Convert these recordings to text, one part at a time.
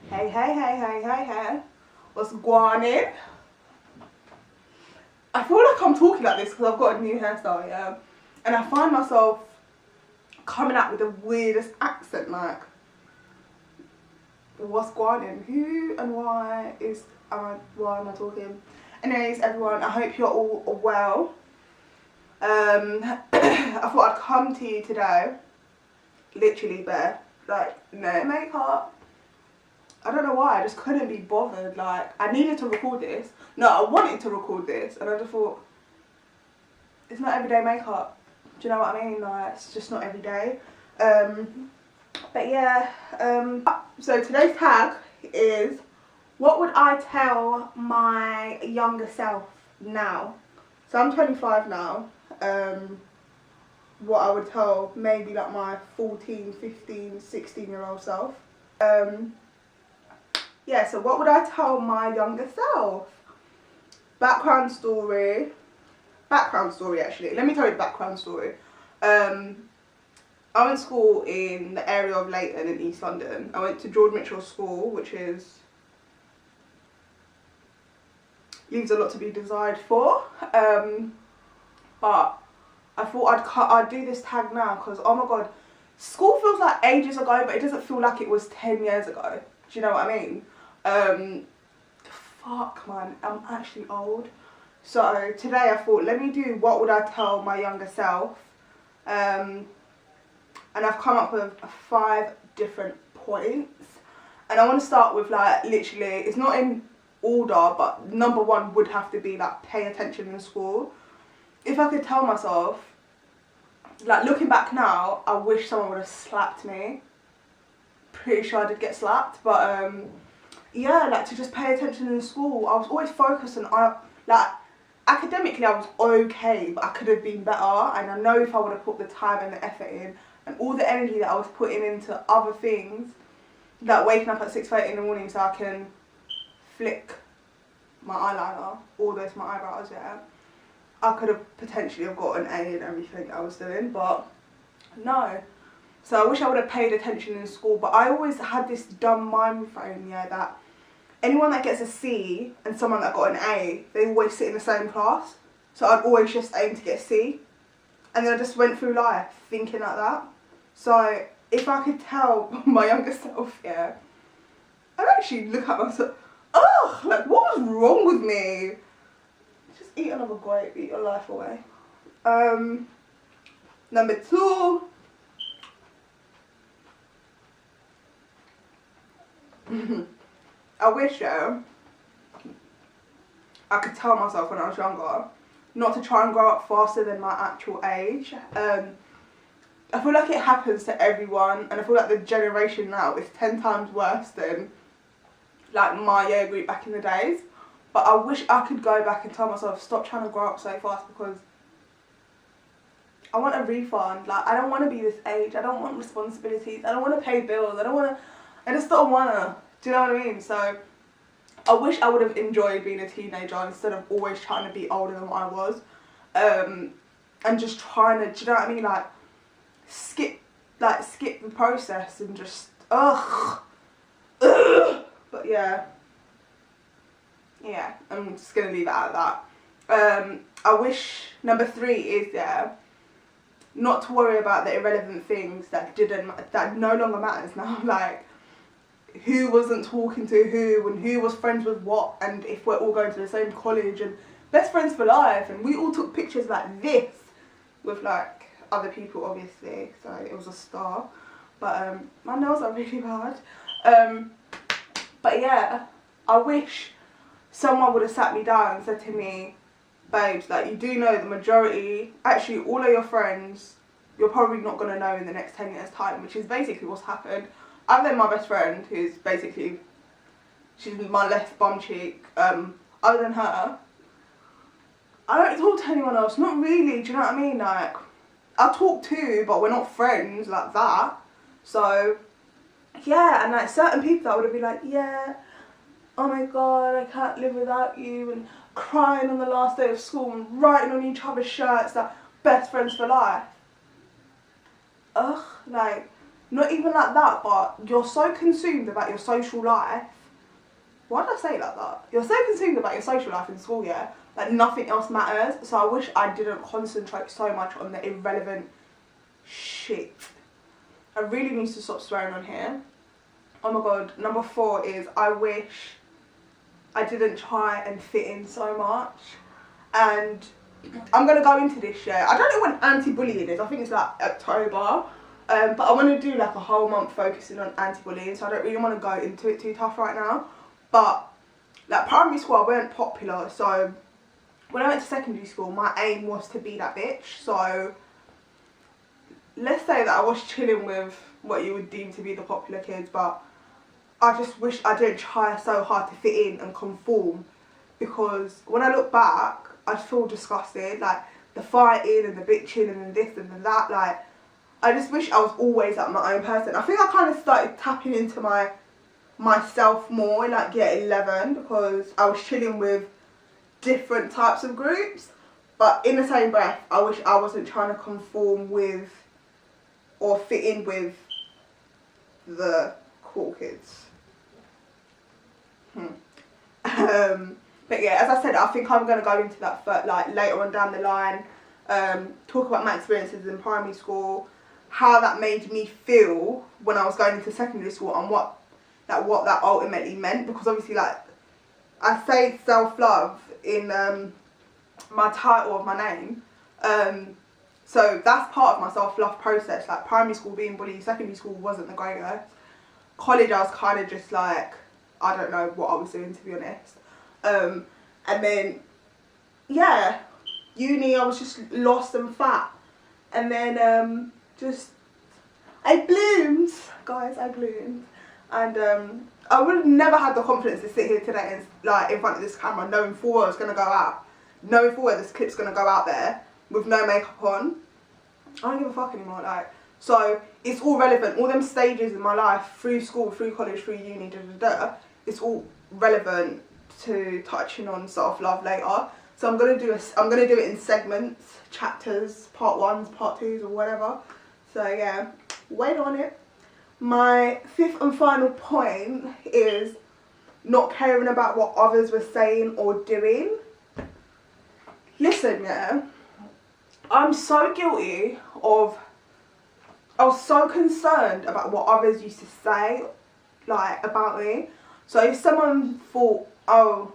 Hey. What's going on? I feel like I'm talking like this because I've got a new hairstyle, yeah? And I find myself coming out with the weirdest accent, like, what's going on? Who and why am I talking? Anyways, everyone, I hope you're all well. I thought I'd come to you today, literally bare, like, no makeup. I don't know why, I just couldn't be bothered. Like, I needed to record this. No, I wanted to record this, and I just thought, it's not everyday makeup. Do you know what I mean? Like, it's just not every day. But yeah, so today's tag is, what would I tell my younger self now? So I'm 25 now. What I would tell maybe like my 14, 15, 16-year-old self. Yeah, so what would I tell my younger self? Background story actually. Let me tell you the background story. I went to school in the area of Leighton in East London. I went to George Mitchell School, which leaves a lot to be desired for. But I thought I'd do this tag now because, oh my god, school feels like ages ago, but it doesn't feel like it was 10 years ago. Do you know what I mean? Fuck man, I'm actually old. So today I thought, let me do what would I tell my younger self. And I've come up with 5 different points. And I want to start with, like, literally, it's not in order, but number 1 would have to be, like, pay attention in school. If I could tell myself, like, looking back now, I wish someone would have slapped me. Pretty sure I did get slapped, but yeah, like, to just pay attention in school. I was always focused on, like, academically I was okay, but I could have been better. And I know if I would have put the time and the effort in and all the energy that I was putting into other things, like waking up at 6:30 in the morning so I can flick my eyeliner all the way to my eyebrows, yeah, I could have potentially have got an A in everything I was doing, but no. So I wish I would have paid attention in school, but I always had this dumb mind frame, yeah, that anyone that gets a C and someone that got an A, they always sit in the same class. So I'd always just aim to get a C. And then I just went through life thinking like that. So if I could tell my younger self, yeah, I'd actually look at myself, ugh, like, what was wrong with me? Just eat another grape, eat your life away. Number 2. I wish, yeah, I could tell myself when I was younger not to try and grow up faster than my actual age. I feel like it happens to everyone, and I feel like the generation now is 10 times worse than, like, my year group back in the days. But I wish I could go back and tell myself, stop trying to grow up so fast, because I want a refund. Like, I don't want to be this age. I don't want responsibilities. I don't want to pay bills. I just don't want to. Do you know what I mean? So I wish I would have enjoyed being a teenager instead of always trying to be older than what I was. And just trying to, do you know what I mean? Like, skip the process and just, ugh. But yeah, I'm just going to leave it at that. I wish, number 3 is, yeah, not to worry about the irrelevant things that no longer matters now. Like, who wasn't talking to who and who was friends with what, and if we're all going to the same college and best friends for life, and we all took pictures like this with, like, other people, obviously, so it was a star. But my nails are really bad. But yeah, I wish someone would have sat me down and said to me, babes, like, you do know the majority, actually all of your friends, you're probably not going to know in the next 10 years time, which is basically what's happened. Other than my best friend, who's basically, she's my left bum cheek, other than her, I don't talk to anyone else, not really, do you know what I mean? Like, I talk to, but we're not friends like that. So, yeah, and like certain people that would have been like, yeah, oh my god, I can't live without you, and crying on the last day of school and writing on each other's shirts that best friends for life. Ugh, like, not even like that, but you're so consumed about your social life. Why did I say it like that? You're so consumed about your social life in school, yeah, that nothing else matters. So I wish I didn't concentrate so much on the irrelevant shit. I really need to stop swearing on here. Oh my god. Number 4 is I wish I didn't try and fit in so much. And I'm going to go into this, yeah. I don't know when anti-bullying is. I think it's like October. But I want to do like a whole month focusing on anti-bullying. So I don't really want to go into it too tough right now. But like primary school, I weren't popular. So when I went to secondary school, my aim was to be that bitch. So let's say that I was chilling with what you would deem to be the popular kids. But I just wish I didn't try so hard to fit in and conform. Because when I look back, I feel disgusted. Like the fighting and the bitching and this and that. Like I just wish I was always like my own person. I think I kind of started tapping into myself more in like year 11 because I was chilling with different types of groups. But in the same breath, I wish I wasn't trying to conform with or fit in with the cool kids. But yeah, as I said, I think I'm going to go into that for, like later on down the line. Talk about my experiences in primary school, how that made me feel when I was going into secondary school, and what that ultimately meant. Because obviously, like I say self-love in my title of my name, so that's part of my self-love process. Like primary school being bullied, secondary school wasn't the greatest. College I was kind of just like, I don't know what I was doing, to be honest. And then yeah, uni I was just lost and fat. And then just I bloomed, guys, I bloomed. And I would have never had the confidence to sit here today and like in front of this camera knowing full well it's gonna go out, knowing full well this clip's gonna go out there with no makeup on. I don't give a fuck anymore. Like, so it's all relevant. All them stages in my life, through school, through college, through uni, it's all relevant to touching on self-love later. So I'm gonna do it in segments, chapters, part 1s, part 2s, or whatever. So yeah, wait on it. My 5th and final point is not caring about what others were saying or doing. Listen, yeah, I'm so guilty of, I was so concerned about what others used to say, like, about me. So if someone thought, oh,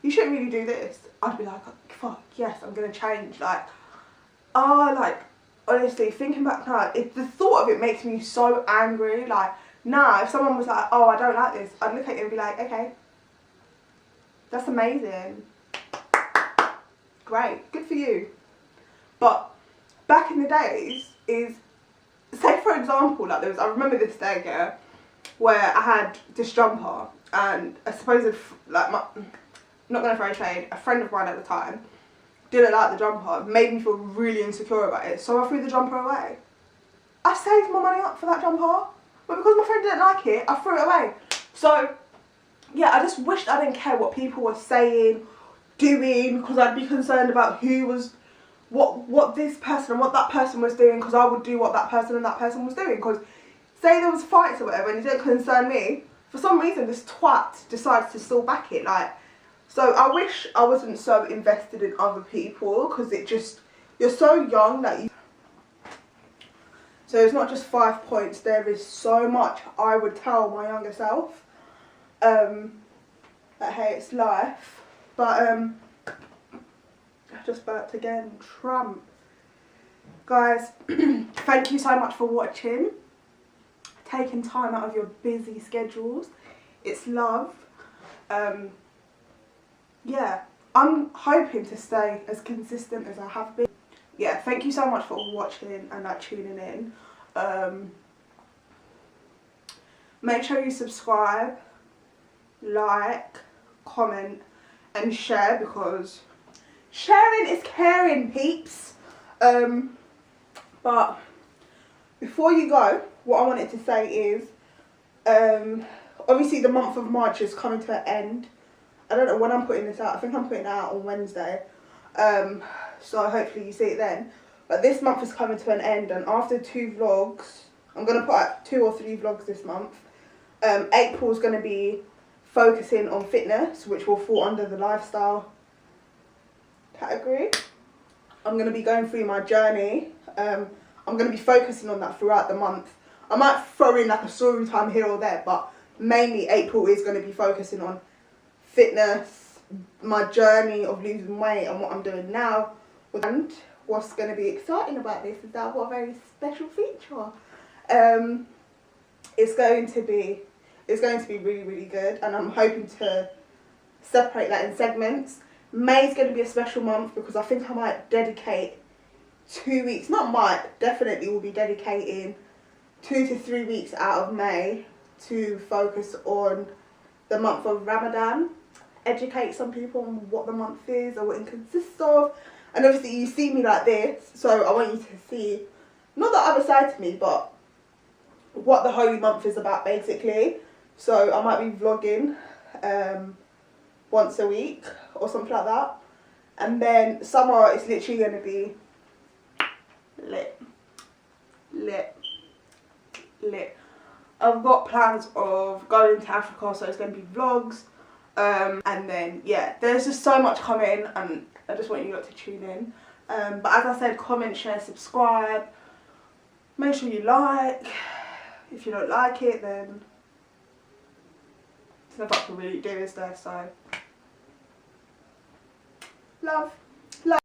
you shouldn't really do this, I'd be like, fuck, yes, I'm going to change. Like, oh, like, honestly, thinking back now, the thought of it makes me so angry. Like, now, if someone was like, oh, I don't like this, I'd look at it and be like, okay, that's amazing. Great, good for you. But back in the days, say for example, like I remember this day, yeah, where I had this jumper, and I suppose like I'm not gonna throw shade, a friend of mine at the time didn't like the jumper, made me feel really insecure about it, so I threw the jumper away. I saved my money up for that jumper, but because my friend didn't like it, I threw it away. So yeah, I just wished I didn't care what people were saying, doing, because I'd be concerned about who was what this person and what that person was doing, because I would do what that person and that person was doing. Because say there was fights or whatever and it didn't concern me, for some reason this twat decides to still back it. Like, so I wish I wasn't so invested in other people, because it just, you're so young that you, so it's not just 5 points, there is so much I would tell my younger self. That hey, it's life. But I just burped again. Trump. Guys, thank you so much for watching. Taking time out of your busy schedules. It's love. Yeah, I'm hoping to stay as consistent as I have been. Yeah, thank you so much for watching and like tuning in. Make sure you subscribe, like, comment and share, because sharing is caring, peeps. But before you go, what I wanted to say is, obviously the month of March is coming to an end. I don't know when I'm putting this out. I think I'm putting it out on Wednesday. So hopefully you see it then. But this month is coming to an end, and after 2 vlogs, I'm going to put out 2 or 3 vlogs this month. April's going to be focusing on fitness, which will fall under the lifestyle category. I'm going to be going through my journey. I'm going to be focusing on that throughout the month. I might throw in like a story time here or there, but mainly April is going to be focusing on fitness, my journey of losing weight and what I'm doing now. And what's going to be exciting about this is that I've got a very special feature. It's going to be really, really good, and I'm hoping to separate that in segments. May's going to be a special month because I think I might dedicate 2 weeks, definitely will be dedicating 2 to 3 weeks out of May to focus on the month of Ramadan, educate some people on what the month is or what it consists of. And obviously you see me like this, so I want you to see, not the other side to me, but what the holy month is about basically. So I might be vlogging once a week or something like that. And then summer is literally going to be lit. I've got plans of going to Africa, so it's going to be vlogs. And then, yeah, there's just so much coming, and I just want you lot to tune in. But as I said, comment, share, subscribe. Make sure you like. If you don't like it, then there's nothing I can really do, is there? So, love.